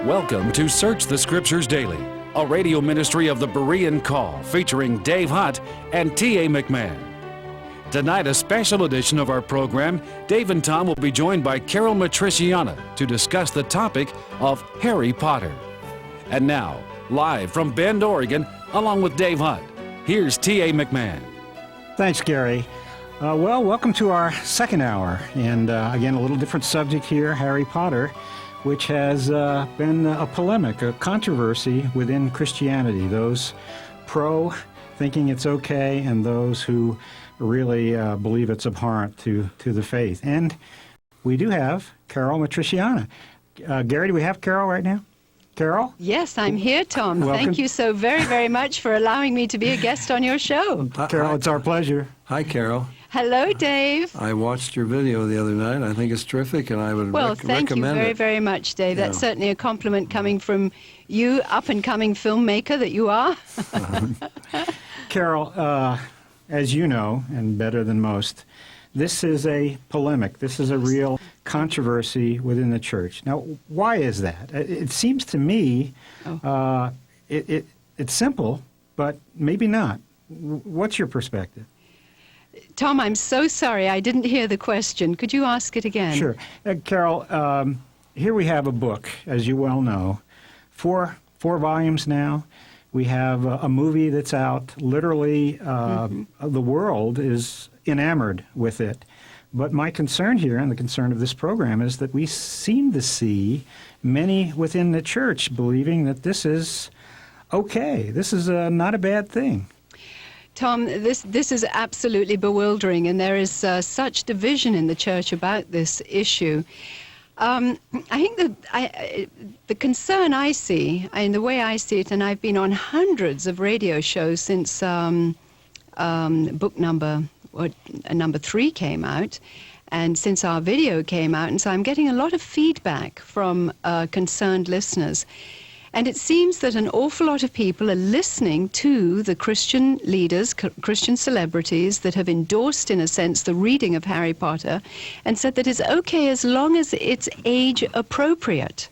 Welcome to Search the Scriptures Daily, a radio ministry of the Berean Call featuring Dave Hunt and T.A. McMahon. Tonight, a special edition of our program, Dave and Tom will be joined by Caryl Matrisciana to discuss the topic of Harry Potter. And now, live from Bend, Oregon, along with Dave Hunt, here's T.A. McMahon. Thanks, Gary. Welcome to our second hour. And again, a little different subject here, Harry Potter, which has been a polemic, a controversy within Christianity. Those pro thinking it's okay, and those who really believe it's abhorrent to the faith. And we do have Caryl Matrisciana. Gary, do we have Caryl right now? Caryl? Yes, I'm here, Tom. Welcome. Thank you so very, very much for allowing me to be a guest on your show. Caryl, it's our pleasure. Hi, Caryl. Hello, Dave. I watched your video the other night. I think it's terrific, and I would Well, thank you recommend very, it. very much, Dave. Yeah. That's certainly a compliment coming from you, up-and-coming filmmaker that you are. Caryl, as you know, and better than most, this is a polemic. This is a real controversy within the church. Now, why is that? It seems to me it's simple, but maybe not. What's your perspective? Tom, I'm so sorry. I didn't hear the question. Could you ask it again? Sure. Caryl, here we have a book, as you well know, four volumes now. We have a movie that's out. Literally, the world is enamored with it. But my concern here, and the concern of this program, is that we seem to see many within the church believing that this is okay. This is not a bad thing. Tom, this is absolutely bewildering, and there is such division in the church about this issue. I think that the concern I see, and the way I see it, and I've been on hundreds of radio shows since book number 3 came out, and since our video came out, and so I'm getting a lot of feedback from concerned listeners. And it seems that an awful lot of people are listening to the Christian leaders, Christian celebrities that have endorsed, in a sense, the reading of Harry Potter and said that it's okay as long as it's age appropriate.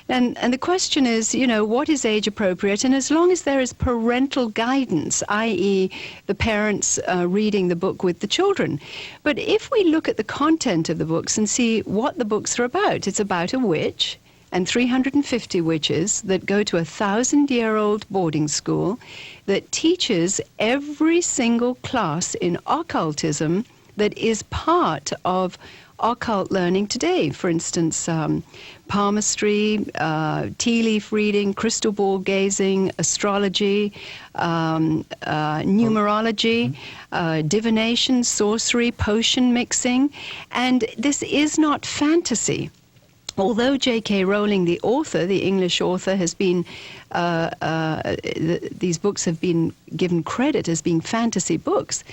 And the question is, you know, what is age appropriate? And as long as there is parental guidance, i.e. the parents reading the book with the children. But if we look at the content of the books and see what the books are about, it's about a witch and 350 witches that go to a 1,000-year-old boarding school that teaches every single class in occultism that is part of occult learning today. For instance, palmistry, tea leaf reading, crystal ball gazing, astrology, numerology, divination, sorcery, potion mixing. And this is not fantasy. Although J.K. Rowling, the author, the English author, has been, these books have been given credit as being fantasy books,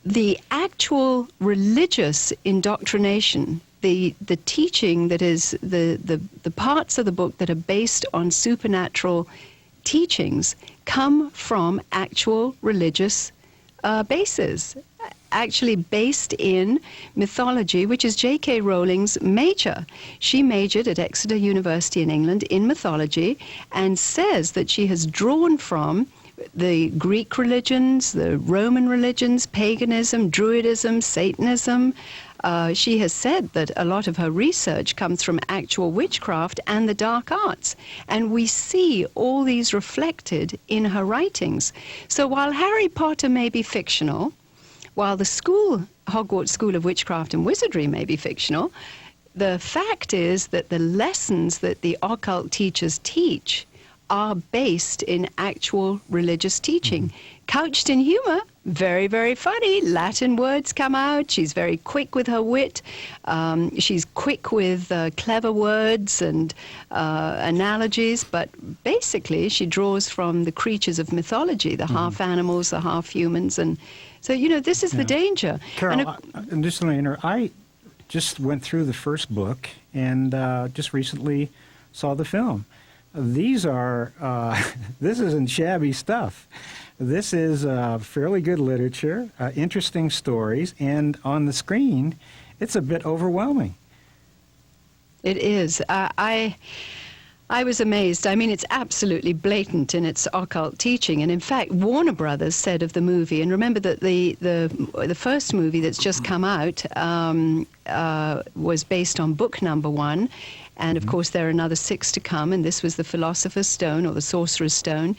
the actual religious indoctrination, the teaching that is, the parts of the book that are based on supernatural teachings come from actual religious bases. Actually based in mythology, which is J.K. Rowling's major. She majored at Exeter University in England in mythology and says that she has drawn from the Greek religions, the Roman religions, paganism, Druidism, Satanism. She has said that a lot of her research comes from actual witchcraft and the dark arts. And we see all these reflected in her writings. So while Harry Potter may be fictional, while the Hogwarts School of Witchcraft and Wizardry may be fictional, the fact is that the lessons that the occult teachers teach are based in actual religious teaching. Couched in humor, very, very funny. Latin words come out. She's very quick with her wit. She's quick with clever words and analogies. But basically, she draws from the creatures of mythology, the half animals, the half humans. And so, you know, this is the danger. Caryl, and just let me interrupt. I just went through the first book and just recently saw the film. These are, this isn't shabby stuff. This is fairly good literature, interesting stories, and on the screen, it's a bit overwhelming. It is. I was amazed. I mean, it's absolutely blatant in its occult teaching. And in fact, Warner Brothers said of the movie, and remember that the first movie that's just come out was based on book number 1. And of course, there are another 6 to come. And this was the Philosopher's Stone or the Sorcerer's Stone.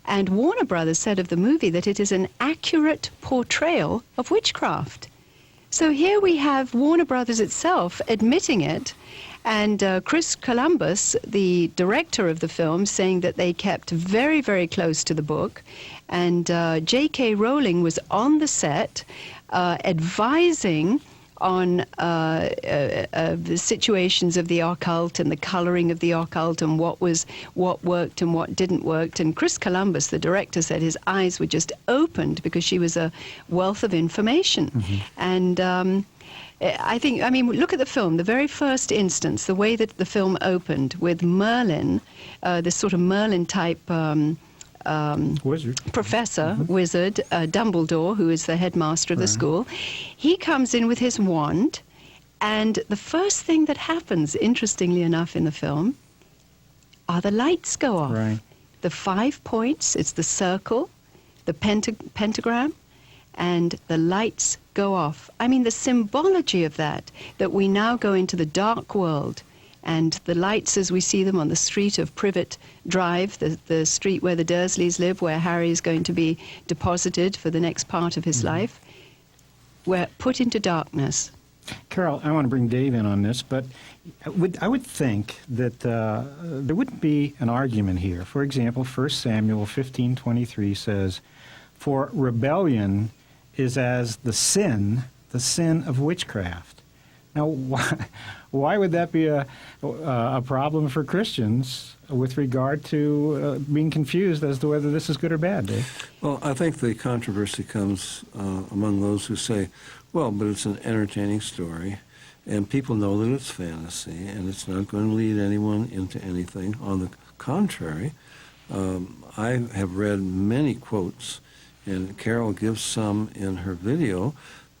And Warner Brothers said of the movie that it is an accurate portrayal of witchcraft. So here we have Warner Brothers itself admitting it. And Chris Columbus, the director of the film, saying that they kept very, very close to the book. And J.K. Rowling was on the set advising on the situations of the occult and the coloring of the occult and what worked and what didn't work. And Chris Columbus, the director, said his eyes were just opened because she was a wealth of information. And I mean, look at the film, the very first instance, the way that the film opened with Merlin, this sort of Merlin-type Wizard. professor, wizard, Dumbledore, who is the headmaster of the school. He comes in with his wand, and the first thing that happens, interestingly enough, in the film, are the lights go off. Right. The 5 points, it's the circle, the pentagram, and the lights go off. I mean, the symbology of that we now go into the dark world, and the lights as we see them on the street of Privet Drive, the street where the Dursleys live, where Harry is going to be deposited for the next part of his life, were put into darkness. Caryl, I want to bring Dave in on this, but I would think that there wouldn't be an argument here. For example, 1 Samuel 15:23 says, "For rebellion is as the sin of witchcraft." Now, why would that be a problem for Christians with regard to being confused as to whether this is good or bad, Dave? Well, I think the controversy comes among those who say, well, but it's an entertaining story, and people know that it's fantasy, and it's not going to lead anyone into anything. On the contrary, I have read many quotes, and Caryl gives some in her video,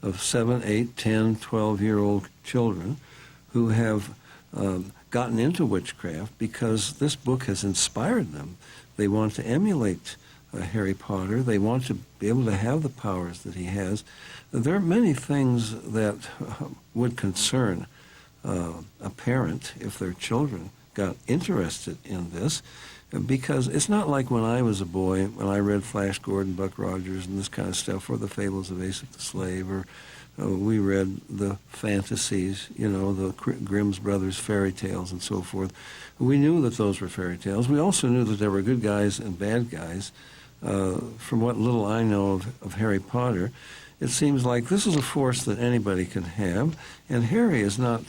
of 7, 8, 10, 12-year-old children who have gotten into witchcraft because this book has inspired them. They want to emulate Harry Potter. They want to be able to have the powers that he has. There are many things that would concern a parent if their children got interested in this, because it's not like when I was a boy, when I read Flash Gordon, Buck Rogers, and this kind of stuff, or the Fables of Aesop the Slave, or we read the fantasies, the Grimm's Brothers fairy tales and so forth. We knew that those were fairy tales. We also knew that there were good guys and bad guys. From what little I know of Harry Potter, it seems like this is a force that anybody can have, and Harry is not,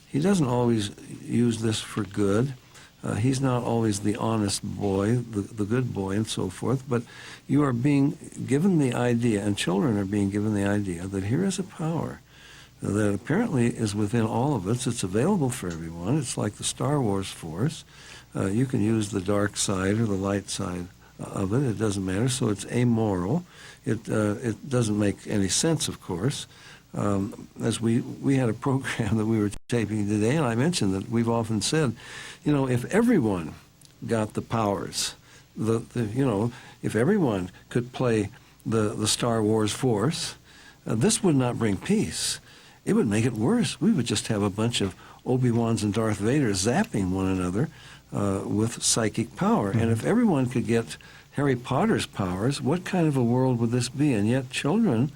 he doesn't always use this for good. He's not always the honest boy, the good boy, and so forth, but you are being given the idea, and children are being given the idea, that here is a power that apparently is within all of us. It's available for everyone. It's like the Star Wars Force. You can use the dark side or the light side of it. It doesn't matter, so it's amoral. It doesn't make any sense, of course. As we had a program that we were taping today, and I mentioned that we've often said, if everyone got the powers, if everyone could play the Star Wars Force, this would not bring peace. It would make it worse. We would just have a bunch of Obi-Wans and Darth Vaders zapping one another with psychic power. And if everyone could get Harry Potter's powers, what kind of a world would this be? And yet children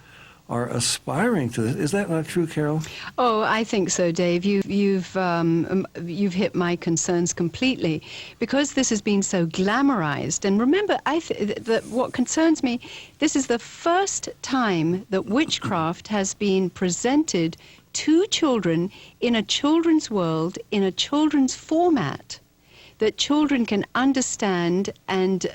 are aspiring to this. Is that not true, Caryl? Oh, I think so, Dave. You've hit my concerns completely, because this has been so glamorized. And remember, that what concerns me, this is the first time that witchcraft has been presented to children in a children's world, in a children's format that children can understand, and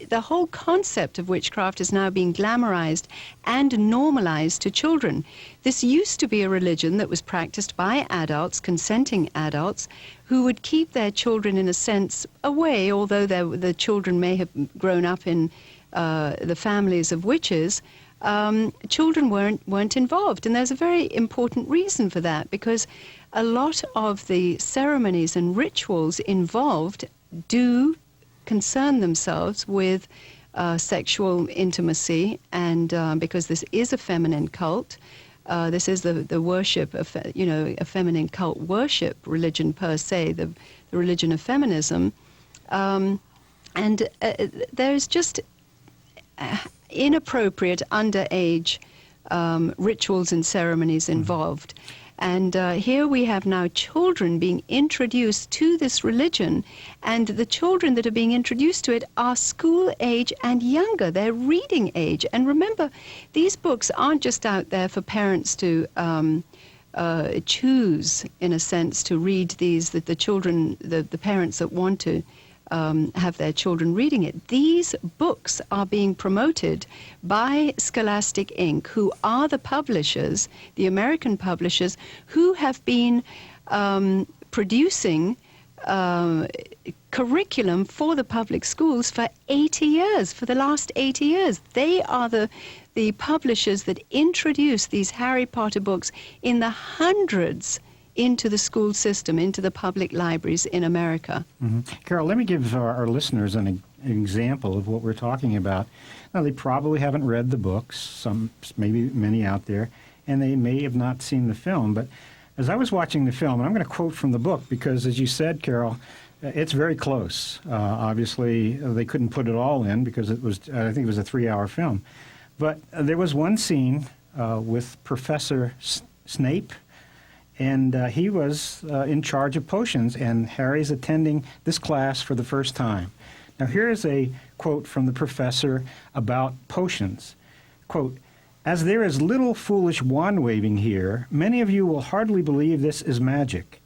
the whole concept of witchcraft is now being glamorized and normalized to children. This used to be a religion that was practiced by adults, consenting adults, who would keep their children, in a sense, away, although the children may have grown up in the families of witches. children weren't involved. And there's a very important reason for that, because a lot of the ceremonies and rituals involved do concern themselves with sexual intimacy, and because this is a feminine cult, this is the worship of, a feminine cult worship religion per se, the religion of feminism, and there's just inappropriate underage rituals and ceremonies involved. And here we have now children being introduced to this religion, and the children that are being introduced to it are school age and younger. They're reading age. And remember, these books aren't just out there for parents to choose, in a sense, to read these, that the children, the parents that want to have their children reading it. These books are being promoted by Scholastic Inc., who are the publishers, the American publishers, who have been producing curriculum for the public schools for 80 years, for the last 80 years. They are the publishers that introduce these Harry Potter books in the hundreds into the school system, into the public libraries in America. Mm-hmm. Caryl, let me give our listeners an example of what we're talking about. Now, they probably haven't read the books, some, maybe many out there, and they may have not seen the film. But as I was watching the film, and I'm going to quote from the book because, as you said, Caryl, it's very close. Obviously, they couldn't put it all in because it was, I think it was a 3-hour film. But there was one scene with Professor Snape, and he was in charge of potions, and Harry's attending this class for the first time. Now, here's a quote from the professor about potions. Quote, "As there is little foolish wand-waving here, many of you will hardly believe this is magic.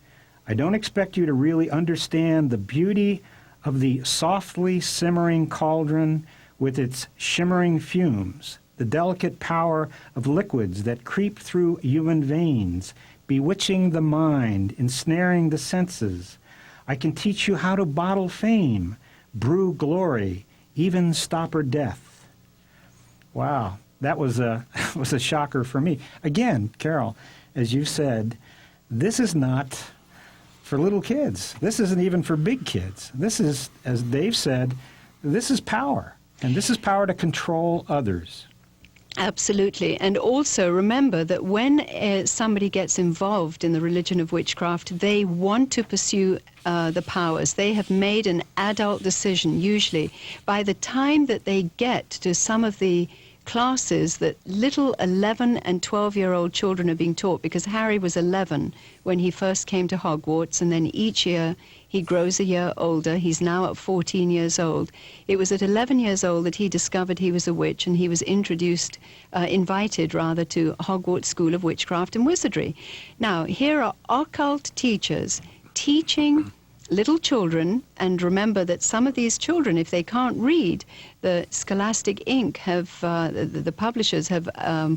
I don't expect you to really understand the beauty of the softly simmering cauldron with its shimmering fumes, the delicate power of liquids that creep through human veins, bewitching the mind, ensnaring the senses. I can teach you how to bottle fame, brew glory, even stopper death." Wow, that was a shocker for me. Again, Caryl, as you said, this is not for little kids. This isn't even for big kids. This is, as Dave said, this is power, and this is power to control others. Absolutely. And also remember that when somebody gets involved in the religion of witchcraft, they want to pursue the powers. They have made an adult decision, usually. By the time that they get to some of the classes that little 11 and 12-year-old children are being taught, because Harry was 11 when he first came to Hogwarts, and then each year he grows a year older. He's now at 14 years old. It was at 11 years old that he discovered he was a witch, and he was invited to Hogwarts School of Witchcraft and Wizardry. Now, here are occult teachers teaching little children, and remember that some of these children, if they can't read, the Scholastic Inc. have, the publishers have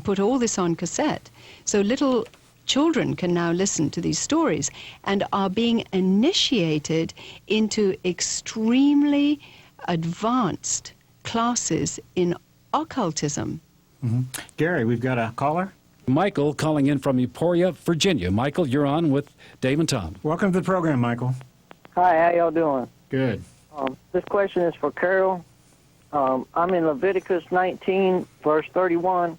put all this on cassette. So little children can now listen to these stories and are being initiated into extremely advanced classes in occultism. Mm-hmm. Gary, we've got a caller. Michael calling in from Emporia, Virginia. Michael, you're on with Dave and Tom. Welcome to the program, Michael. Hi, how y'all doing? Good. This question is for Caryl. I'm in Leviticus 19, verse 31.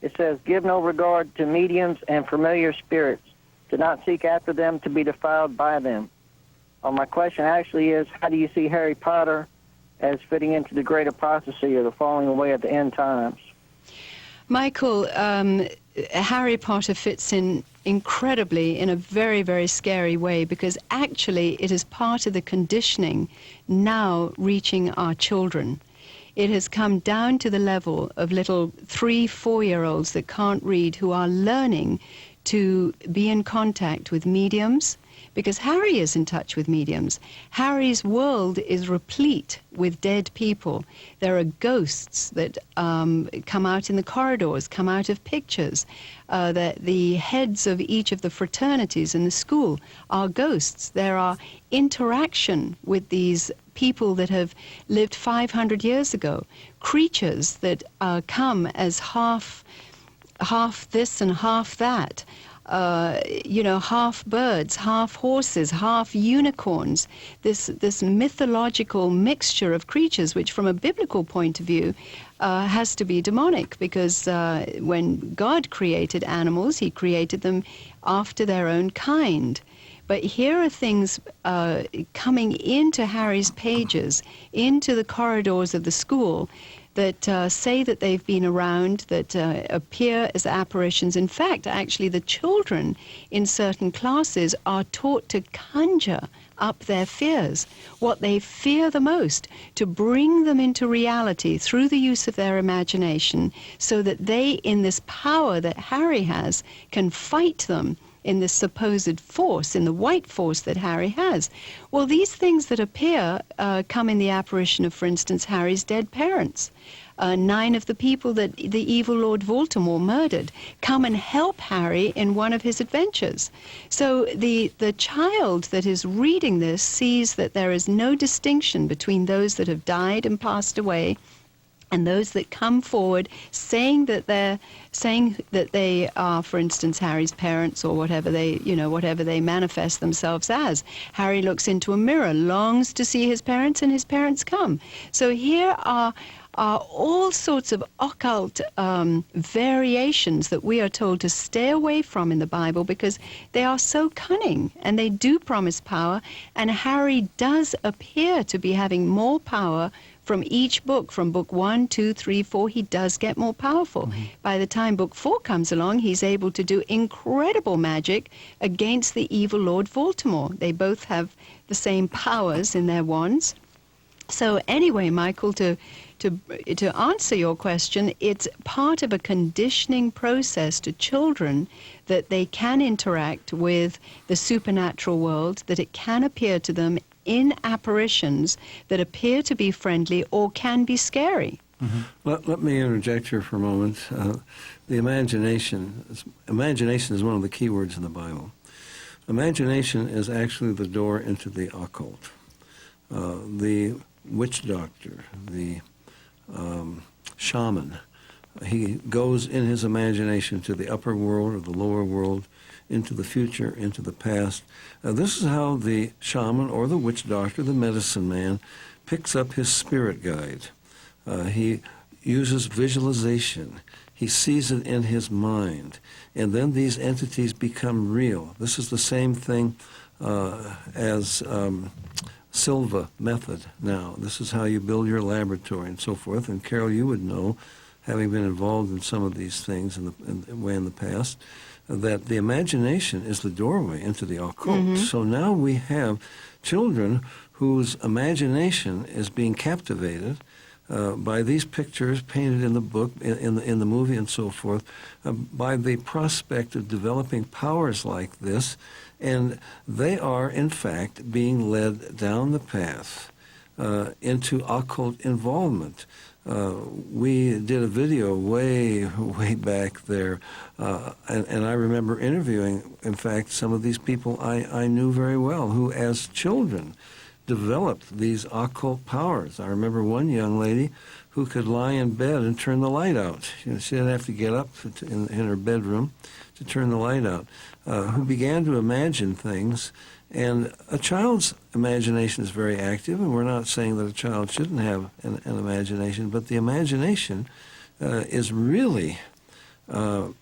It says, "Give no regard to mediums and familiar spirits. Do not seek after them to be defiled by them." My question actually is, how do you see Harry Potter as fitting into the great apostasy or the falling away at the end times? Michael, Harry Potter fits in incredibly in a very, very scary way, because actually it is part of the conditioning now reaching our children. It has come down to the level of little 3-4-year-olds that can't read, who are learning to be in contact with mediums, because Harry is in touch with mediums. Harry's world is replete with dead people. There are ghosts that come out in the corridors, come out of pictures. The heads of each of the fraternities in the school are ghosts. There are interaction with these people that have lived 500 years ago, creatures that come as half this and half that. Half birds, half horses, half unicorns, this mythological mixture of creatures, which from a biblical point of view has to be demonic, because when God created animals, he created them after their own kind. But here are things coming into Harry's pages, into the corridors of the school, that say that they've been around, that appear as apparitions. In fact, actually, the children in certain classes are taught to conjure up their fears, what they fear the most, to bring them into reality through the use of their imagination, so that they, in this power that Harry has, can fight them in this supposed force, in the white force that Harry has. Well, these things that appear come in the apparition of, for instance, Harry's dead parents. 9 of the people that the evil Lord Voldemort murdered come and help Harry in one of his adventures. So the child that is reading this sees that there is no distinction between those that have died and passed away and those that come forward saying that they are, for instance, Harry's parents, or whatever they manifest themselves as. Harry looks into a mirror, longs to see his parents, and his parents come. So here are all sorts of occult variations that we are told to stay away from in the Bible, because they are so cunning and they do promise power, and Harry does appear to be having more power from each book. From book 1, 2, 3, 4, he does get more powerful. Mm-hmm. By the time book 4 comes along, he's able to do incredible magic against the evil Lord Voldemort. They both have the same powers in their wands. So anyway, Michael, to answer your question, it's part of a conditioning process to children that they can interact with the supernatural world, that it can appear to them in apparitions that appear to be friendly or can be scary. Mm-hmm. Let me interject here for a moment. The imagination is one of the key words in the Bible. Imagination is actually the door into the occult. The witch doctor, the shaman, he goes in his imagination to the upper world or the lower world, into the future, into the past. This is how the shaman or the witch doctor, the medicine man, picks up his spirit guide. He uses visualization. He sees it in his mind. And then these entities become real. This is the same thing as Silva method now. This is how you build your laboratory and so forth. And Caryl, you would know, having been involved in some of these things in the past, that the imagination is the doorway into the occult. Mm-hmm. So now we have children whose imagination is being captivated by these pictures painted in the book, in the movie and so forth, by the prospect of developing powers like this, and they are, in fact, being led down the path into occult involvement. We did a video way back there, and I remember interviewing, in fact, some of these people I knew very well, who as children developed these occult powers. I remember one young lady who could lie in bed and turn the light out. She didn't have to get up in her bedroom to turn the light out, who began to imagine things. And a child's imagination is very active, and we're not saying that a child shouldn't have an imagination, but the imagination is really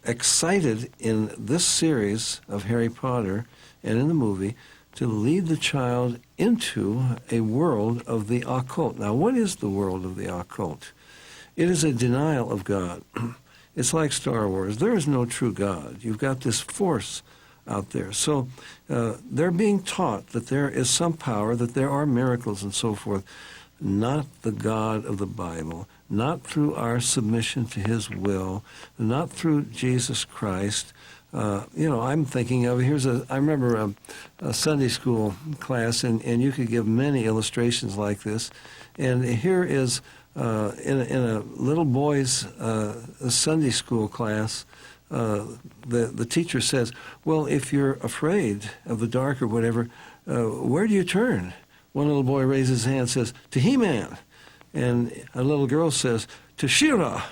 excited in this series of Harry Potter and in the movie to lead the child into a world of the occult. Now, what is the world of the occult? It is a denial of God. It's like Star Wars. There is no true God. You've got this force out there. So they're being taught that there is some power, that there are miracles and so forth, not the God of the Bible, not through our submission to his will, not through Jesus Christ, I'm thinking of, I remember a Sunday school class, and you could give many illustrations like this. And here is, in a little boy's Sunday school class, the teacher says, well, if you're afraid of the dark or whatever, where do you turn? One little boy raises his hand and says, to He-Man. And a little girl says, to She-Ra,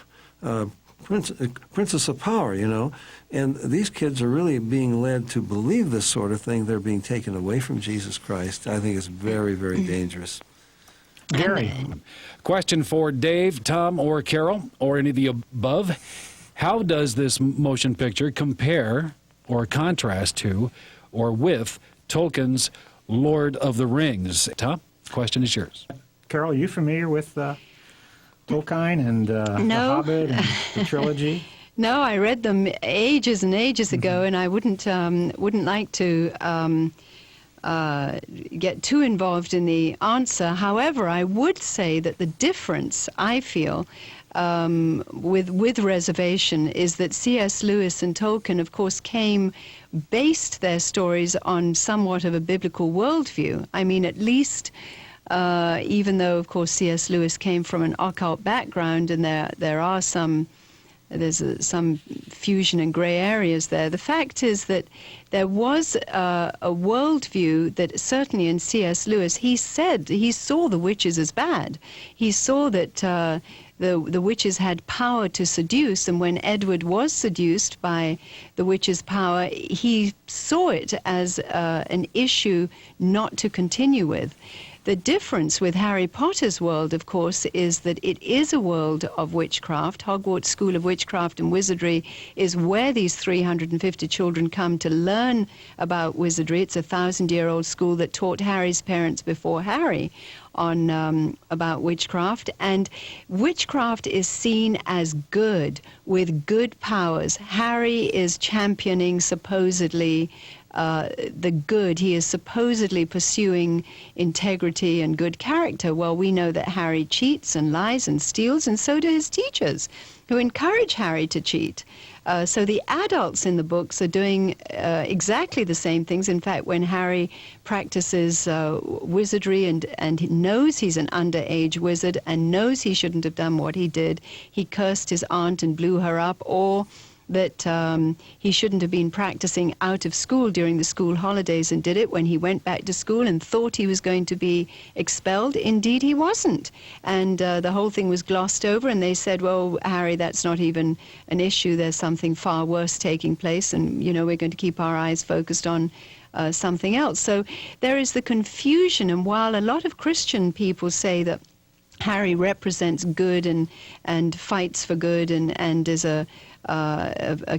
Princess of Power, And these kids are really being led to believe this sort of thing. They're being taken away from Jesus Christ. I think it's very, very dangerous. Gary. Question for Dave, Tom, or Caryl, or any of the above. How does this motion picture compare or contrast to or with Tolkien's Lord of the Rings? Tom, question is yours. Caryl, are you familiar with Tolkien and The Hobbit and the trilogy? No, I read them ages and ages ago, and I wouldn't like to get too involved in the answer. However, I would say that the difference, I feel, with reservation, is that C.S. Lewis and Tolkien, of course, based their stories on somewhat of a biblical worldview. I mean, at least, even though, of course, C.S. Lewis came from an occult background, and there's some fusion and gray areas there. The fact is that there was a worldview that certainly in C.S. Lewis, he said he saw the witches as bad. He saw that the witches had power to seduce, and when Edward was seduced by the witches' power, he saw it as an issue not to continue with. The difference with Harry Potter's world, of course, is that it is a world of witchcraft. Hogwarts School of Witchcraft and Wizardry is where these 350 children come to learn about wizardry. It's a 1,000-year-old school that taught Harry's parents before Harry on about witchcraft. And witchcraft is seen as good, with good powers. Harry is championing, supposedly, the good. He is supposedly pursuing integrity and good character. Well, we know that Harry cheats and lies and steals, and so do his teachers, who encourage Harry to cheat. So the adults in the books are doing exactly the same things. In fact, when Harry practices wizardry and he knows he's an underage wizard and knows he shouldn't have done what he did, he cursed his aunt and blew her up, or that he shouldn't have been practicing out of school during the school holidays and did it when he went back to school and thought he was going to be expelled. Indeed, he wasn't. And the whole thing was glossed over, and they said, well, Harry, that's not even an issue. There's something far worse taking place, and, we're going to keep our eyes focused on something else. So there is the confusion, and while a lot of Christian people say that Harry represents good and fights for good and is a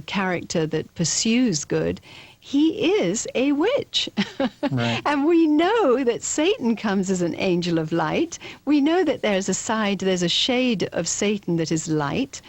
character that pursues good, he is a witch. Right. And we know that Satan comes as an angel of light. We know that there's a shade of Satan that is light,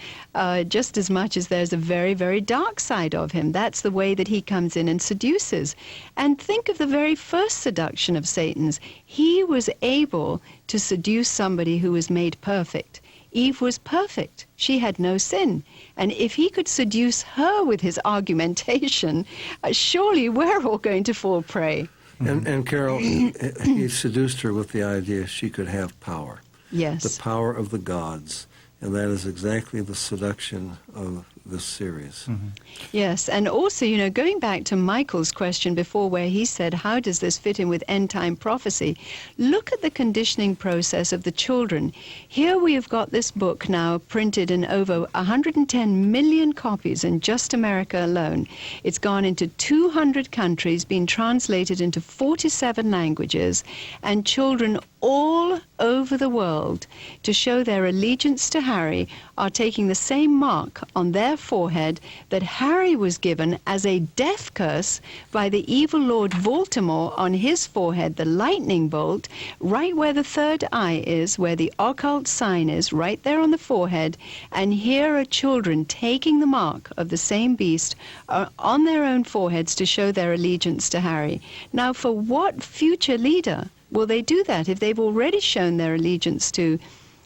just as much as there's a very, very dark side of him. That's the way that he comes in and seduces. And think of the very first seduction of Satan's. He was able to seduce somebody who was made perfect. Eve was perfect. She had no sin. And if he could seduce her with his argumentation, surely we're all going to fall prey. And Caryl, he seduced her with the idea she could have power. Yes. The power of the gods. And that is exactly the seduction of this series. Mm-hmm. Yes, and also, going back to Michael's question before where he said, how does this fit in with end-time prophecy? Look at the conditioning process of the children. Here we have got this book now printed in over 110 million copies in just America alone. It's gone into 200 countries, been translated into 47 languages, and children all over the world, to show their allegiance to Harry, are taking the same mark on their forehead that Harry was given as a death curse by the evil Lord Voldemort on his forehead, the lightning bolt, right where the third eye is, where the occult sign is, right there on the forehead. And here are children taking the mark of the same beast on their own foreheads to show their allegiance to Harry. Now, for what future leader will they do that if they've already shown their allegiance to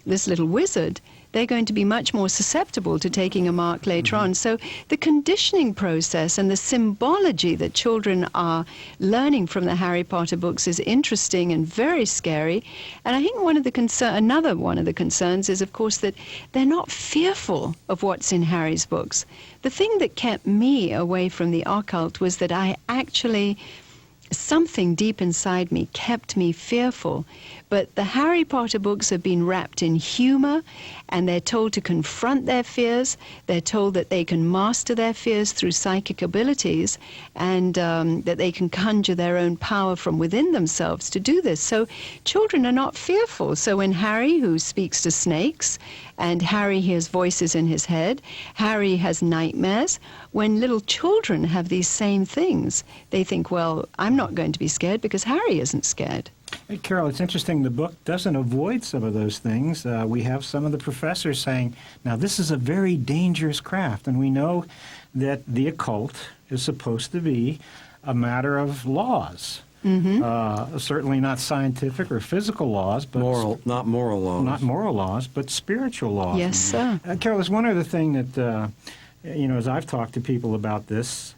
this little wizard? they're going to be much more susceptible to taking a mark later on. So the conditioning process and the symbology that children are learning from the Harry Potter books is interesting and very scary. And I think another one of the concerns is, of course, that they're not fearful of what's in Harry's books. The thing that kept me away from the occult was that something deep inside me kept me fearful. But the Harry Potter books have been wrapped in humor, and they're told to confront their fears. They're told that they can master their fears through psychic abilities, and that they can conjure their own power from within themselves to do this. So children are not fearful. So when Harry, who speaks to snakes, and Harry hears voices in his head, Harry has nightmares, when little children have these same things, they think, well, I'm not going to be scared because Harry isn't scared. Hey, Caryl, it's interesting the book doesn't avoid some of those things. We have some of the professors saying, now this is a very dangerous craft, and we know that the occult is supposed to be a matter of laws. Certainly not scientific or physical laws, but not moral laws. Not moral laws, but spiritual laws. Yes, sir. Caryl, there's one other thing that, as I've talked to people about this,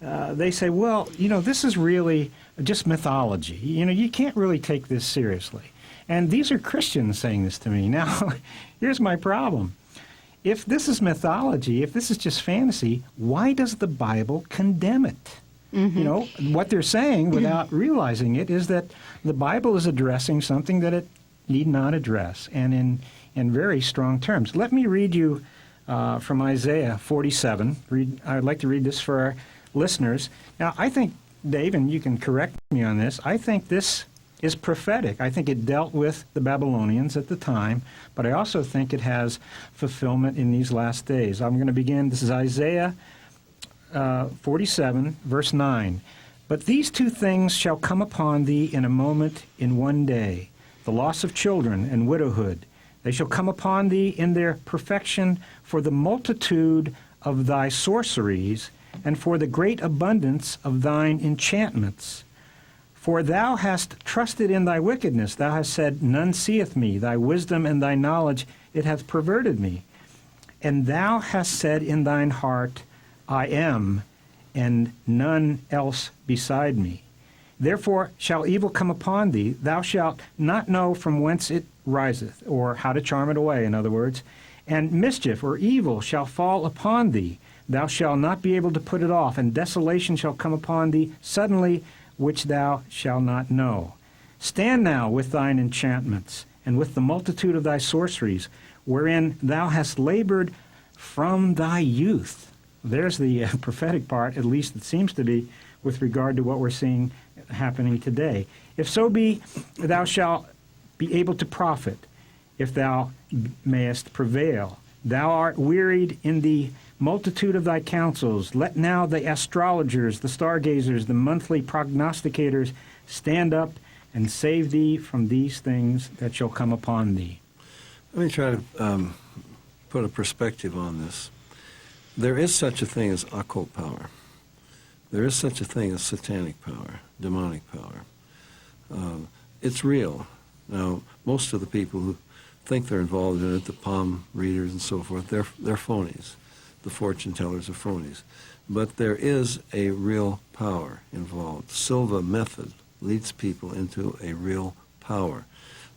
they say, well, this is really just mythology. You can't really take this seriously. And these are Christians saying this to me. Now, here's my problem. If this is mythology, if this is just fantasy, why does the Bible condemn it? What they're saying without realizing it is that the Bible is addressing something that it need not address, and in very strong terms. Let me read you from Isaiah 47. I'd like to read this for our listeners. Now, I think, Dave, and you can correct me on this, I think this is prophetic. I think it dealt with the Babylonians at the time, but I also think it has fulfillment in these last days. I'm going to begin. This is Isaiah 47, verse 9. But these two things shall come upon thee in a moment, in one day, the loss of children and widowhood. They shall come upon thee in their perfection for the multitude of thy sorceries, and for the great abundance of thine enchantments. For thou hast trusted in thy wickedness. Thou hast said, none seeth me. Thy wisdom and thy knowledge, it hath perverted me. And thou hast said in thine heart, I am, and none else beside me. Therefore shall evil come upon thee. Thou shalt not know from whence it riseth, or how to charm it away, in other words. And mischief or evil shall fall upon thee. Thou shalt not be able to put it off, and desolation shall come upon thee suddenly, which thou shalt not know. Stand now with thine enchantments, and with the multitude of thy sorceries, wherein thou hast labored from thy youth. There's the prophetic part, at least it seems to be, with regard to what we're seeing happening today. If so be, thou shalt be able to profit, if thou mayest prevail. Thou art wearied in the multitude of thy counsels. Let now the astrologers, the stargazers, the monthly prognosticators stand up and save thee from these things that shall come upon thee. Let me try to put a perspective on this. There is such a thing as occult power. There is such a thing as satanic power, demonic power. It's real. Now, most of the people who think they're involved in it, the palm readers and so forth, they're phonies. The fortune tellers are phonies. But there is a real power involved. Silva method leads people into a real power.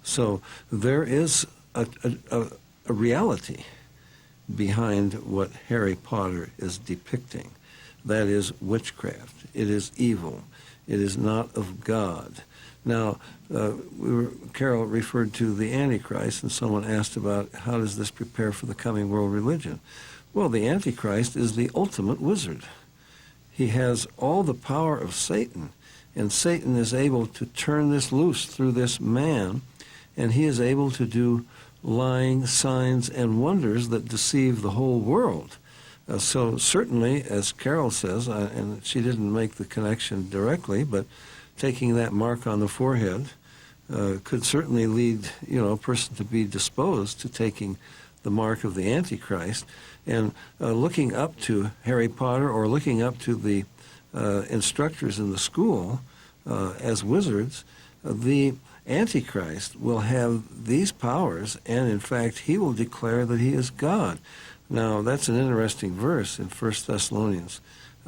So there is a reality behind what Harry Potter is depicting. That is witchcraft. It is evil. It is not of God. Now, Caryl referred to the Antichrist, and someone asked about how does this prepare for the coming world religion. Well, the Antichrist is the ultimate wizard. He has all the power of Satan, and Satan is able to turn this loose through this man, and he is able to do lying signs and wonders that deceive the whole world. So certainly, as Caryl says, and she didn't make the connection directly, but taking that mark on the forehead could certainly lead, a person to be disposed to taking the mark of the Antichrist. And looking up to Harry Potter or looking up to the instructors in the school as wizards, the Antichrist will have these powers, and in fact, he will declare that he is God. Now, that's an interesting verse in 1 Thessalonians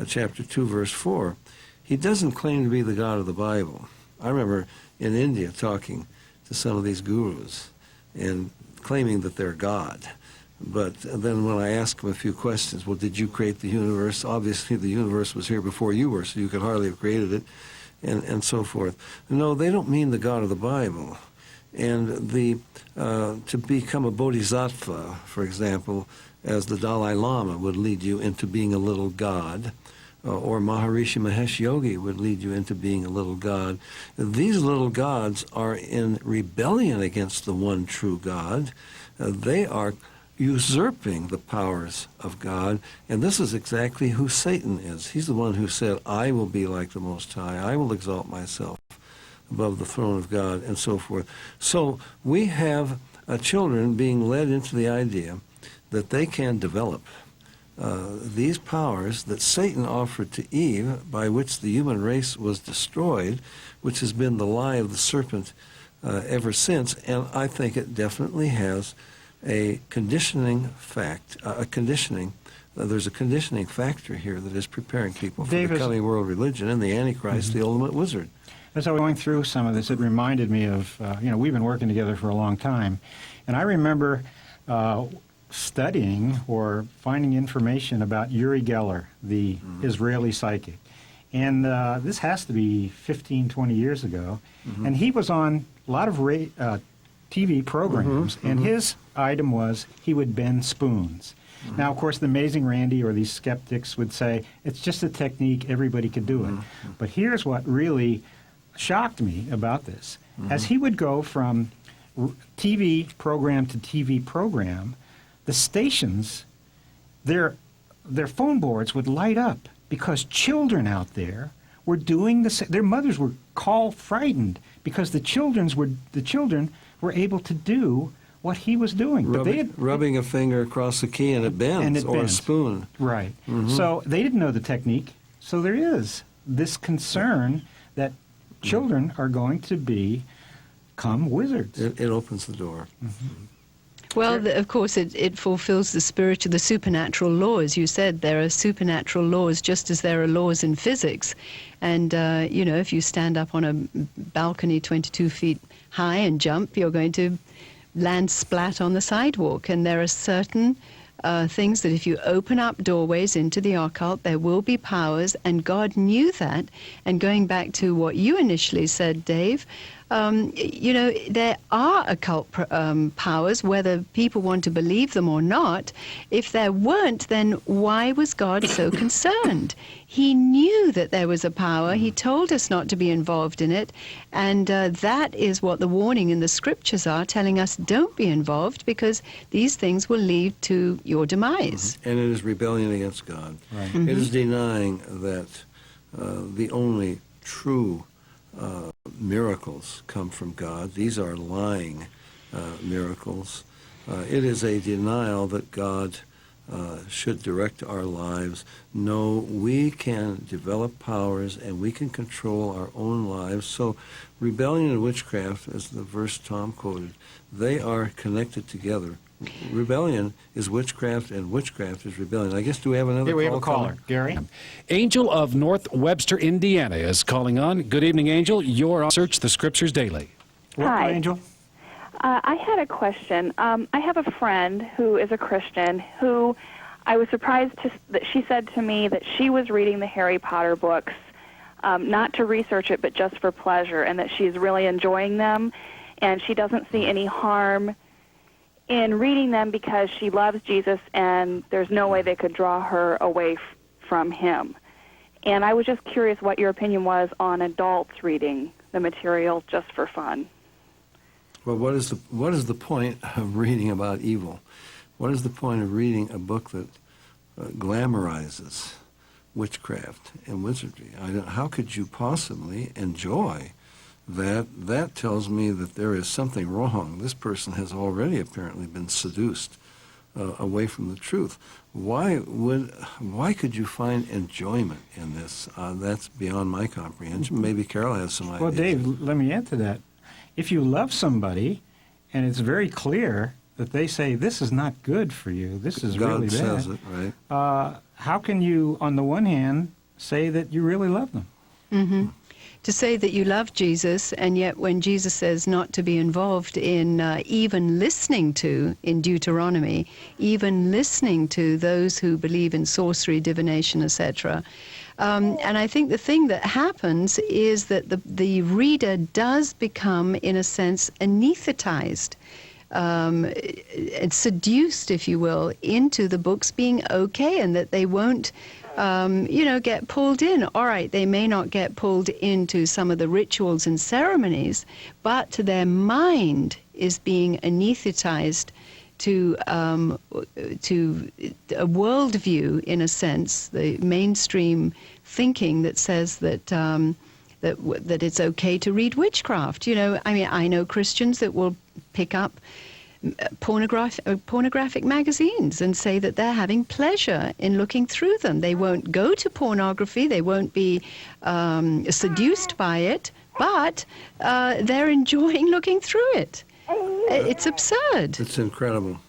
chapter 2, verse 4. He doesn't claim to be the God of the Bible. I remember in India talking to some of these gurus and claiming that they're God. But then when I asked them a few questions, well, did you create the universe? Obviously, the universe was here before you were, so you could hardly have created it, and so forth. No, they don't mean the God of the Bible. And to become a bodhisattva, for example, as the Dalai Lama would lead you into being a little god, or Maharishi Mahesh Yogi would lead you into being a little god. These little gods are in rebellion against the one true God. They are usurping the powers of God, and this is exactly who Satan is. He's the one who said, I will be like the Most High, I will exalt myself above the throne of God, and so forth. So we have children being led into the idea that they can develop these powers that Satan offered to Eve, by which the human race was destroyed, which has been the lie of the serpent ever since, and I think it definitely has a conditioning fact, there's a conditioning factor here that is preparing people for the coming world religion and the Antichrist, the ultimate wizard. As I was going through some of this, it reminded me of, we've been working together for a long time, and I remember studying or finding information about Uri Geller, the Israeli psychic. And this has to be 15, 20 years ago. And he was on a lot of TV programs, and his item was he would bend spoons. Now, of course, the Amazing Randy or these skeptics would say, it's just a technique, everybody could do it. But here's what really shocked me about this. As he would go from TV program to TV program, the stations, their phone boards would light up because children out there were doing their mothers were frightened because the children were able to do what he was doing. Rubbing a finger across the key and it bends, or a spoon. Right. So they didn't know the technique. So there is this concern that children are going to become wizards. It opens the door. Well, of course, it fulfills the supernatural laws. You said there are supernatural laws just as there are laws in physics. And, if you stand up on a balcony 22 feet high and jump, you're going to land splat on the sidewalk. And there are certain things that if you open up doorways into the occult, there will be powers, and God knew that. And going back to what you initially said, Dave, there are occult powers, whether people want to believe them or not. If there weren't, then why was God so concerned? He knew that there was a power. He told us not to be involved in it. And that is what the warning in the scriptures are, telling us don't be involved because these things will lead to your demise. And it is rebellion against God. Right. It is denying that the only true miracles come from God. These are lying miracles. It is a denial that God should direct our lives. No, we can develop powers and we can control our own lives. So rebellion and witchcraft, as the verse Tom quoted, they are connected together. Rebellion is witchcraft, and witchcraft is rebellion. I guess, do we have another Here we have a caller. Gary? Angel of North Webster, Indiana is calling on. Good evening, Angel. You're on Search the Scriptures Daily. Welcome, Hi. Angel. I had a question. I have a friend who is a Christian who I was surprised that she said to me that she was reading the Harry Potter books, not to research it, but just for pleasure, and that she's really enjoying them, and she doesn't see any harm in reading them because she loves Jesus and there's no way they could draw her away from him. And I was just curious what your opinion was on adults reading the material just for fun. Well, what is the point of reading about evil? What is the point of reading a book that glamorizes witchcraft and wizardry? How could you possibly enjoy that? That tells me that there is something wrong. This person has already apparently been seduced away from the truth. Why could you find enjoyment in this? That's beyond my comprehension. Maybe Caryl has some ideas. Well, Dave, let me add to that. If you love somebody, and it's very clear that they say, this is not good for you, this is really bad. God says it, right? How can you, on the one hand, say that you really love them? Mm-hmm. To say that you love Jesus, and yet when Jesus says not to be involved in even listening to, in Deuteronomy, even listening to those who believe in sorcery, divination, etc. And I think the thing that happens is that the reader does become, in a sense, anesthetized, seduced, if you will, into the books being okay, and that they won't get pulled in. All right, they may not get pulled into some of the rituals and ceremonies, but their mind is being anesthetized to a worldview, in a sense, the mainstream thinking that says that that it's okay to read witchcraft. I know Christians that will pick up pornographic magazines and say that they're having pleasure in looking through them. They won't go to pornography, they won't be seduced by it, but they're enjoying looking through it. It's absurd. It's incredible.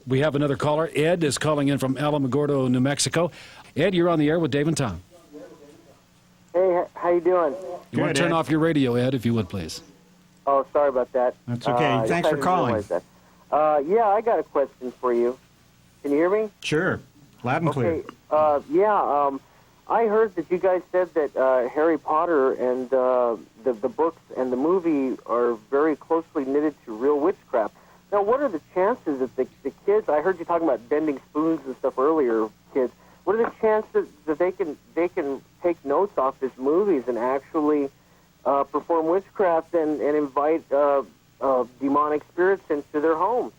We have another caller. Ed is calling in from Alamogordo, New Mexico. Ed, you're on the air with Dave and Tom. Hey, how you doing? You want to turn off your radio, Ed, if you would, please. Oh, sorry about that. That's okay. Thanks for calling. Yeah, I got a question for you. Can you hear me? Sure. Loud and clear. Okay. I heard that you guys said that Harry Potter and the books and the movie are very closely knitted to real witchcraft. Now, what are the chances that the kids, I heard you talking about bending spoons and stuff earlier, kids, what are the chances that they can take notes off these movies and actually perform witchcraft and invite demonic spirits into their homes?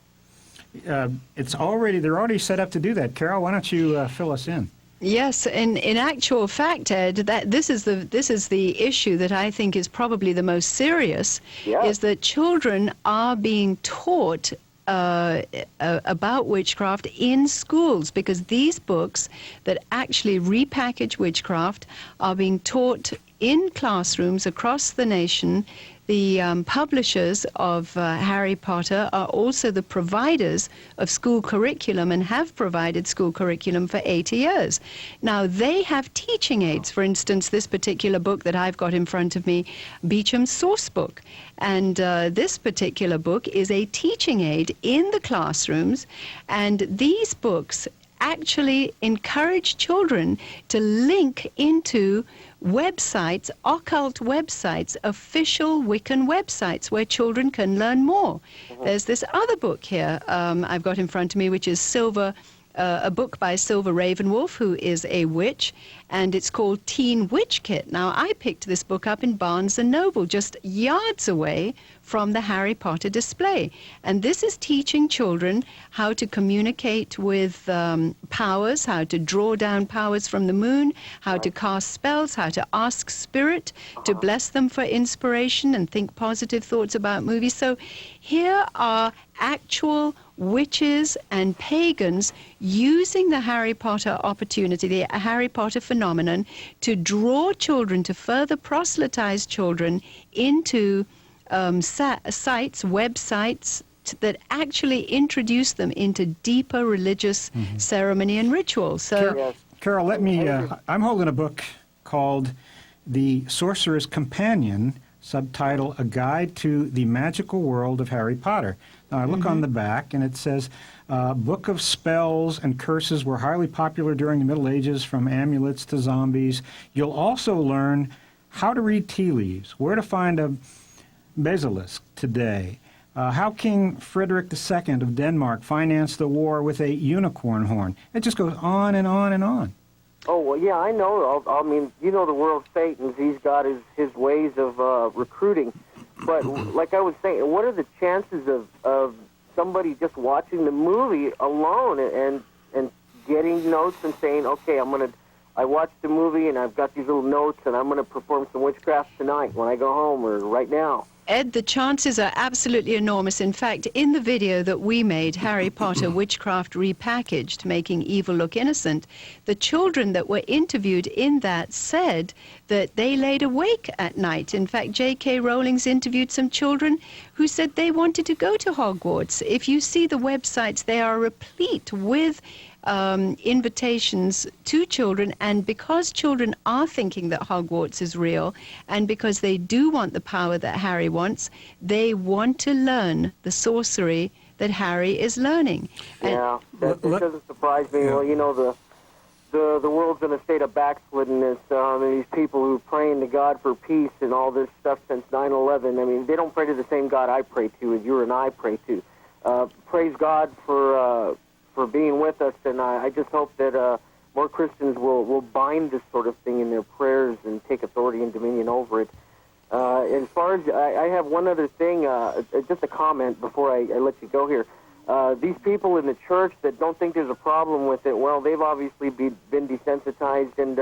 They're already set up to do that. Caryl, why don't you fill us in? Yes, in actual fact, Ed, that this is the issue that I think is probably the most serious. Yeah. Is that children are being taught about witchcraft in schools, because these books that actually repackage witchcraft are being taught in classrooms across the nation. The publishers of Harry Potter are also the providers of school curriculum and have provided school curriculum for 80 years. Now, they have teaching aids. For instance, this particular book that I've got in front of me, Beecham's Source Book. And this particular book is a teaching aid in the classrooms. And these books actually encourage children to link into websites, occult websites, official Wiccan websites where children can learn more. There's this other book here I've got in front of me, which is a book by Silver Ravenwolf, who is a witch, and it's called Teen Witch Kit. Now, I picked this book up in Barnes & Noble, just yards away from the Harry Potter display. And this is teaching children how to communicate with powers, how to draw down powers from the moon, how to cast spells, how to ask spirit to bless them for inspiration and think positive thoughts about movies. So here are actual witches and pagans using the Harry Potter opportunity, the Harry Potter phenomenon, to draw children, to further proselytize children into sites, websites that actually introduce them into deeper religious ceremony and ritual. So, Caryl, let me, I'm holding a book called The Sorcerer's Companion, subtitle, A Guide to the Magical World of Harry Potter. Now, I look on the back, and it says, Book of Spells and Curses were highly popular during the Middle Ages, from amulets to zombies. You'll also learn how to read tea leaves, where to find a basilisk today, how King Frederick II of Denmark financed the war with a unicorn horn. It just goes on and on and on. Oh, well, yeah, I know. I mean, you know the world Satan's. He's got his ways of recruiting. But like I was saying, what are the chances of somebody just watching the movie alone and getting notes and saying, okay, I watched the movie, and I've got these little notes, and I'm going to perform some witchcraft tonight when I go home or right now. Ed, the chances are absolutely enormous. In fact, in the video that we made, Harry Potter Witchcraft Repackaged, Making Evil Look Innocent, the children that were interviewed in that said that they laid awake at night. In fact, J.K. Rowling's interviewed some children who said they wanted to go to Hogwarts. If you see the websites, they are replete with invitations to children, and because children are thinking that Hogwarts is real, and because they do want the power that Harry wants, they want to learn the sorcery that Harry is learning. Yeah, that doesn't surprise me. Well, you know, the world's in a state of backslidenness. These people who praying to God for peace and all this stuff since 9/11. I mean, they don't pray to the same God I pray to as you and I pray to. Praise God for being with us, and I just hope that more Christians will bind this sort of thing in their prayers and take authority and dominion over it. As far as I have one other thing, just a comment before I let you go here. These people in the church that don't think there's a problem with it, well, they've obviously been desensitized, and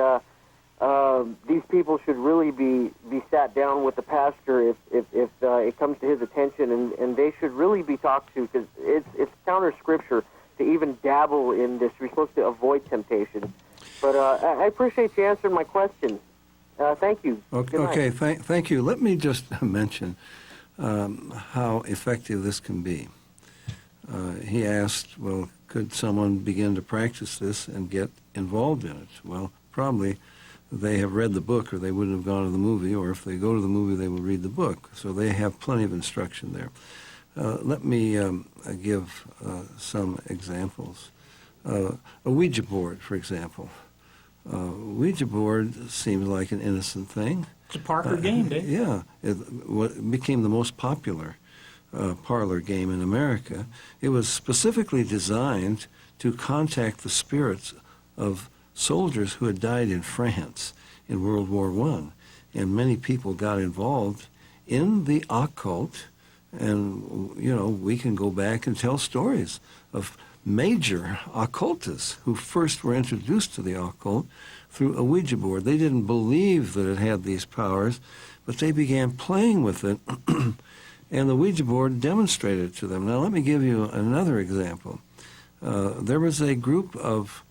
these people should really be sat down with the pastor if it comes to his attention, and they should really be talked to, because it's counter scripture to even dabble in this. We're supposed to avoid temptation. But I appreciate you answering my question. Thank you. Okay, thank you. Let me just mention how effective this can be. He asked, well, could someone begin to practice this and get involved in it? Well, probably they have read the book, or they wouldn't have gone to the movie, or if they go to the movie, they will read the book. So they have plenty of instruction there. Let me give some examples. A Ouija board, for example. Ouija board seems like an innocent thing. It's a Parker game, Dave. Yeah. It became the most popular parlor game in America. It was specifically designed to contact the spirits of soldiers who had died in France in World War I. And many people got involved in the occult. And, you know, we can go back and tell stories of major occultists who first were introduced to the occult through a Ouija board. They didn't believe that it had these powers, but they began playing with it, and the Ouija board demonstrated it to them. Now, let me give you another example. There was a group of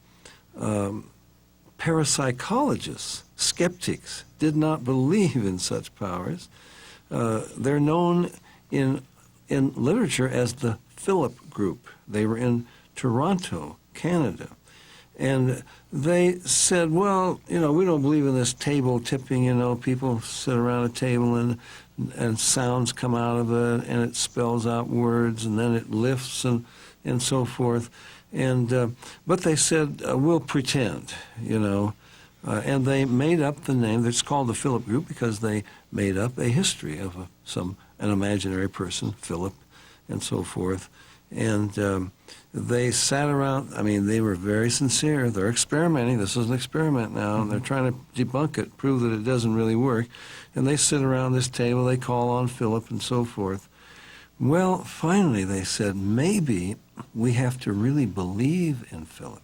parapsychologists, skeptics, did not believe in such powers. They're known in literature as the Philip Group. They were in Toronto, Canada. And they said, well, you know, we don't believe in this table tipping, you know, people sit around a table and sounds come out of it, and it spells out words, and then it lifts and so forth. And but they said, we'll pretend, you know. And they made up the name. It's called the Philip Group because they made up a history of an imaginary person, Philip, and so forth. And they sat around. I mean, they were very sincere. They're experimenting. This is an experiment now, and they're trying to debunk it, prove that it doesn't really work. And they sit around this table. They call on Philip and so forth. Well, finally, they said, maybe we have to really believe in Philip.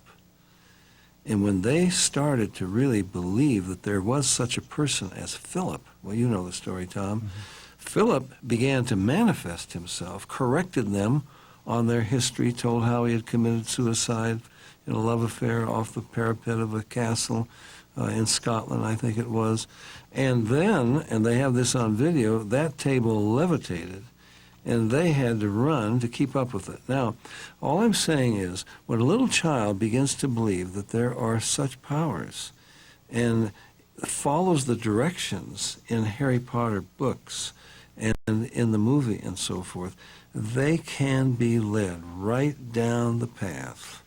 And when they started to really believe that there was such a person as Philip, well, you know the story, Tom, Philip began to manifest himself, corrected them on their history, told how he had committed suicide in a love affair off the parapet of a castle in Scotland, I think it was. And then, and they have this on video, that table levitated, and they had to run to keep up with it. Now, all I'm saying is, when a little child begins to believe that there are such powers and follows the directions in Harry Potter books and in the movie and so forth, they can be led right down the path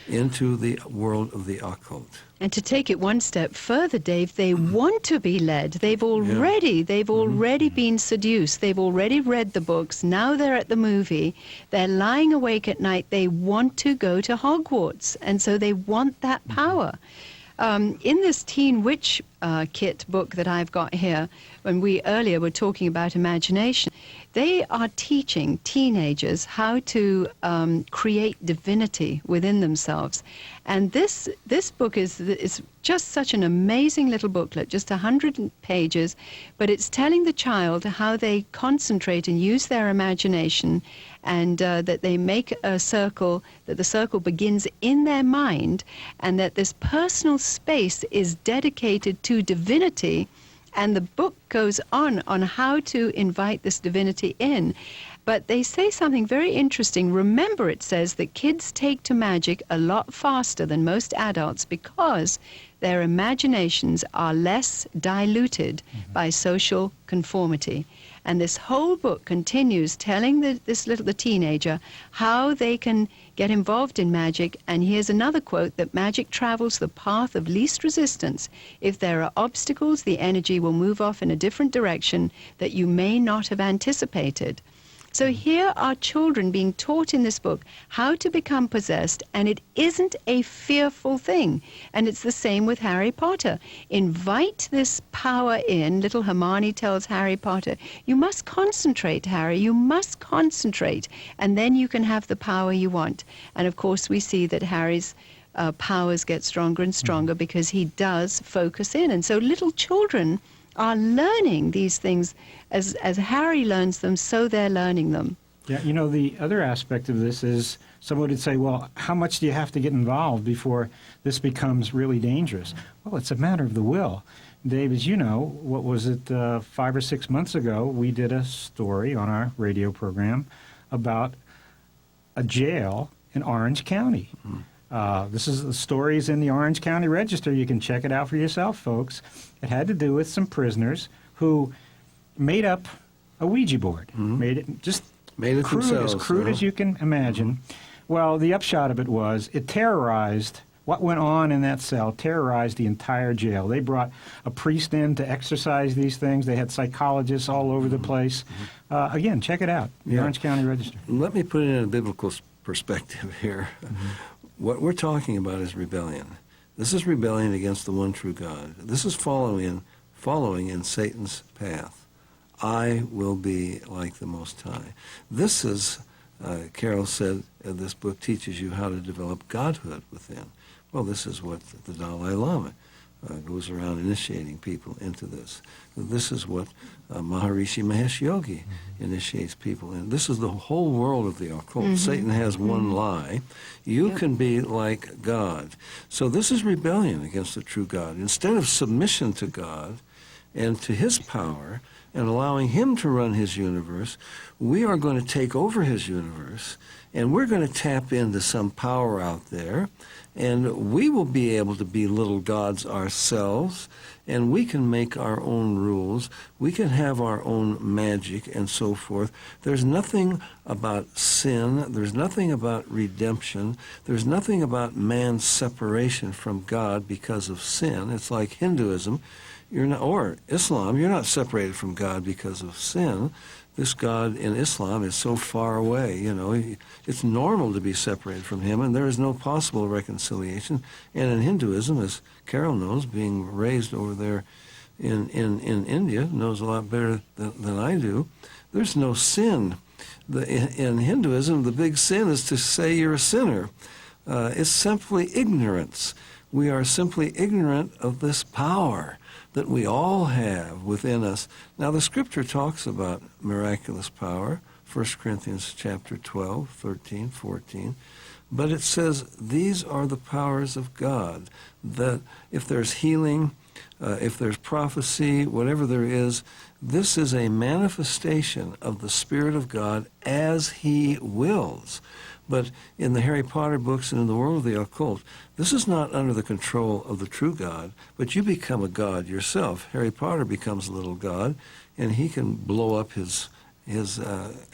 into the world of the occult. And to take it one step further, Dave, they want to be led. They've already been seduced. They've already read the books. Now they're at the movie. They're lying awake at night. They want to go to Hogwarts. And so they want that power. In this Teen Witch Kit book that I've got here, when we earlier were talking about imagination, they are teaching teenagers how to create divinity within themselves. And this book is just such an amazing little booklet, just 100 pages, but it's telling the child how they concentrate and use their imagination, and that they make a circle, that the circle begins in their mind, and that this personal space is dedicated to divinity. And the book goes on how to invite this divinity in. But they say something very interesting. Remember, it says that kids take to magic a lot faster than most adults because their imaginations are less diluted by social conformity. And this whole book continues telling the teenager how they can get involved in magic. And here's another quote, that magic travels the path of least resistance. If there are obstacles, the energy will move off in a different direction that you may not have anticipated. So here are children being taught in this book how to become possessed, and it isn't a fearful thing. And it's the same with Harry Potter. Invite this power in. Little Hermione tells Harry Potter, you must concentrate, Harry, you must concentrate, and then you can have the power you want. And of course we see that Harry's powers get stronger and stronger because he does focus in. And so little children are learning these things as Harry learns them, so they're learning them. Yeah, you know, the other aspect of this is someone would say, well, how much do you have to get involved before this becomes really dangerous? Well, it's a matter of the will. Dave, as you know, what was it, 5 or 6 months ago, we did a story on our radio program about a jail in Orange County. This is the stories in the Orange County Register. You can check it out for yourself, folks. It had to do with some prisoners who made up a Ouija board. Made it crude, themselves, as crude as you can imagine. Well, the upshot of it was it terrorized what went on in that cell, terrorized the entire jail. They brought a priest in to exorcise these things. They had psychologists all over the place. Again, check it out, the Orange County Register. Let me put it in a biblical perspective here. What we're talking about is rebellion. This is rebellion against the one true God. This is following in Satan's path. I will be like the Most High. This is, Caryl said, this book teaches you how to develop godhood within. Well, this is what the Dalai Lama goes around initiating people into this. This is what Maharishi Mahesh Yogi initiates people in. This is the whole world of the occult. Satan has one lie. You can be like God. So this is rebellion against the true God. Instead of submission to God and to his power and allowing him to run his universe, we are going to take over his universe, and we're going to tap into some power out there, and we will be able to be little gods ourselves, and we can make our own rules. We can have our own magic and so forth. There's nothing about sin. There's nothing about redemption. There's nothing about man's separation from God because of sin. It's like Hinduism. You're not, or Islam, you're not separated from God because of sin. This God in Islam is so far away, you know. It's normal to be separated from him, and there is no possible reconciliation. And in Hinduism, as Caryl knows, being raised over there in India, knows a lot better than I do, there's no sin. In Hinduism, the big sin is to say you're a sinner. It's simply ignorance. We are simply ignorant of this power that we all have within us. Now, the Scripture talks about miraculous power, 1 Corinthians chapter 12, 13, 14. But it says these are the powers of God, that if there's healing, if there's prophecy, whatever there is, this is a manifestation of the Spirit of God as he wills. But in the Harry Potter books and in the world of the occult, this is not under the control of the true God, but you become a god yourself. Harry Potter becomes a little god, and he can blow up his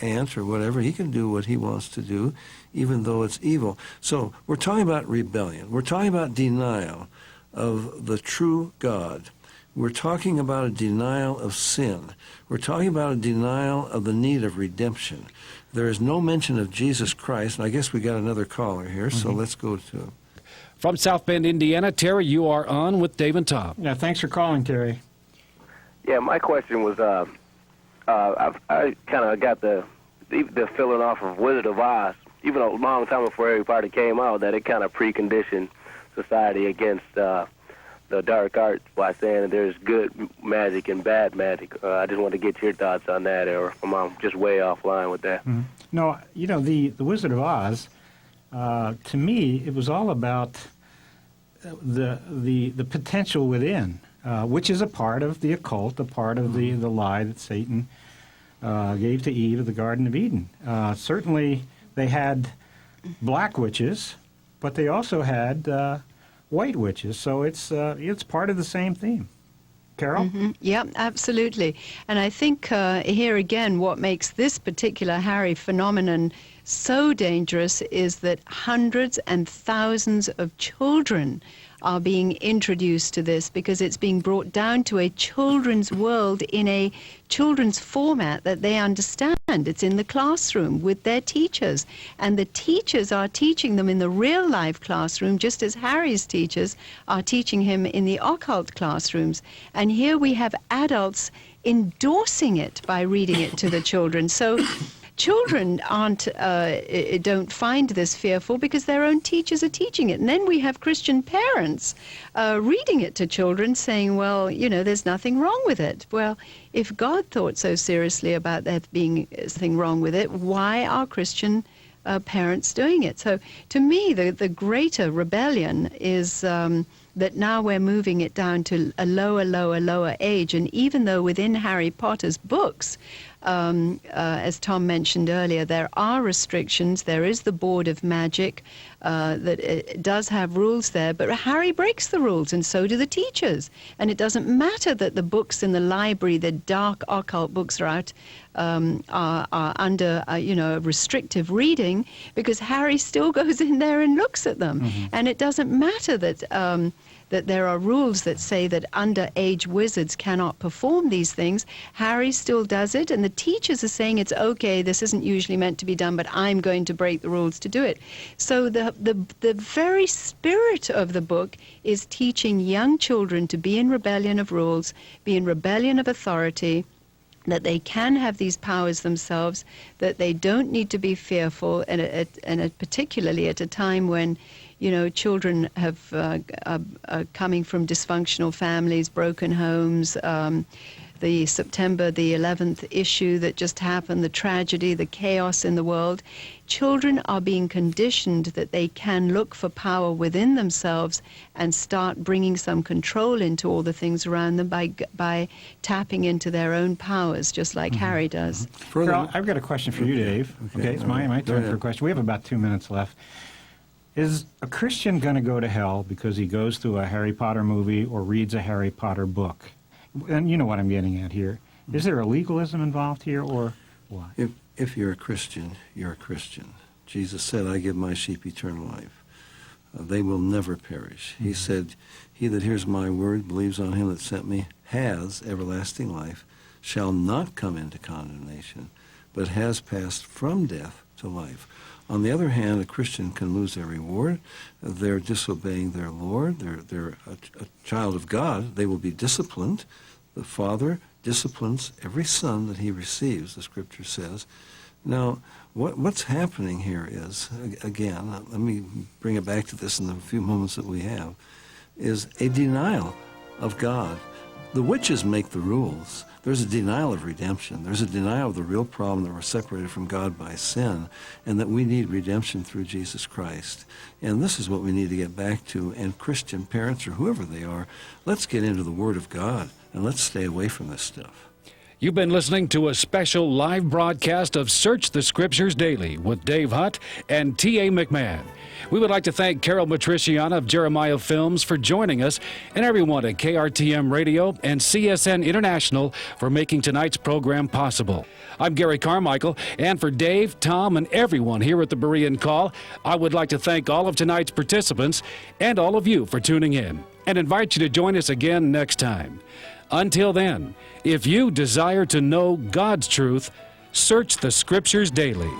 aunt or whatever. He can do what he wants to do, even though it's evil. So we're talking about rebellion. We're talking about denial of the true God. We're talking about a denial of sin. We're talking about a denial of the need of redemption. There is no mention of Jesus Christ, and I guess we got another caller here, so let's go to him. From South Bend, Indiana, Terry, you are on with Dave and Tom. Yeah, thanks for calling, Terry. Yeah, my question was, I kind of got the feeling off of Wizard of Oz, even a long time before Harry Potter came out, that it kind of preconditioned society against the the dark arts by saying that there's good magic and bad magic. I just want to get your thoughts on that, or if I'm just way offline with that. Mm-hmm. No, you know, the Wizard of Oz, to me, it was all about the potential within, which is a part of the occult, a part of the lie that Satan gave to Eve of the Garden of Eden. Certainly, they had black witches, but they also had white witches. So it's part of the same theme. Caryl? Mm-hmm. Yeah, absolutely. And I think here again, what makes this particular Harry phenomenon so dangerous is that hundreds and thousands of children are being introduced to this, because it's being brought down to a children's world in a children's format that they understand. It's in the classroom with their teachers, and the teachers are teaching them in the real life classroom, just as Harry's teachers are teaching him in the occult classrooms. And here we have adults endorsing it by reading it to the children. So children don't find this fearful because their own teachers are teaching it. And then we have Christian parents reading it to children saying, well, you know, there's nothing wrong with it. Well, if God thought so seriously about there being something wrong with it, why are Christian parents doing it? So to me, the greater rebellion is that now we're moving it down to a lower age. And even though within Harry Potter's books, as Tom mentioned earlier, there are restrictions. There is the Board of Magic that it does have rules there, but Harry breaks the rules, and so do the teachers. And it doesn't matter that the books in the library, the dark occult books, are out are under restrictive reading, because Harry still goes in there and looks at them. Mm-hmm. And it doesn't matter that that there are rules that say that underage wizards cannot perform these things. Harry still does it, and the teachers are saying it's okay, this isn't usually meant to be done, but I'm going to break the rules to do it. So the very spirit of the book is teaching young children to be in rebellion of rules, be in rebellion of authority, that they can have these powers themselves, that they don't need to be fearful, and particularly at a time when, you know, children have coming from dysfunctional families, broken homes, the September the 11th issue that just happened, the tragedy, the chaos in the world. Children are being conditioned that they can look for power within themselves and start bringing some control into all the things around them by tapping into their own powers, just like Harry does. Well, I've got a question for you, Dave. Okay, it's my turn for a question. We have about 2 minutes left. Is a Christian going to go to hell because he goes to a Harry Potter movie or reads a Harry Potter book? And you know what I'm getting at here. Is there a legalism involved here, or what? If you're a Christian, you're a Christian. Jesus said, I give my sheep eternal life. They will never perish. He said, he that hears my word, believes on him that sent me, has everlasting life, shall not come into condemnation, but has passed from death to life. On the other hand, a Christian can lose their reward. They're disobeying their Lord. They're a child of God. They will be disciplined. The Father disciplines every son that he receives, the Scripture says. Now, what's happening here is, again, let me bring it back to this in the few moments that we have, is a denial of God. The witches make the rules. There's a denial of redemption. There's a denial of the real problem that we're separated from God by sin, and that we need redemption through Jesus Christ. And this is what we need to get back to. And Christian parents, or whoever they are, let's get into the Word of God, and let's stay away from this stuff. You've been listening to a special live broadcast of Search the Scriptures Daily with Dave Hutt and T.A. McMahon. We would like to thank Caryl Matrisciana of Jeremiah Films for joining us, and everyone at KRTM Radio and CSN International for making tonight's program possible. I'm Gary Carmichael, and for Dave, Tom, and everyone here at the Berean Call, I would like to thank all of tonight's participants and all of you for tuning in, and invite you to join us again next time. Until then, if you desire to know God's truth, search the Scriptures daily.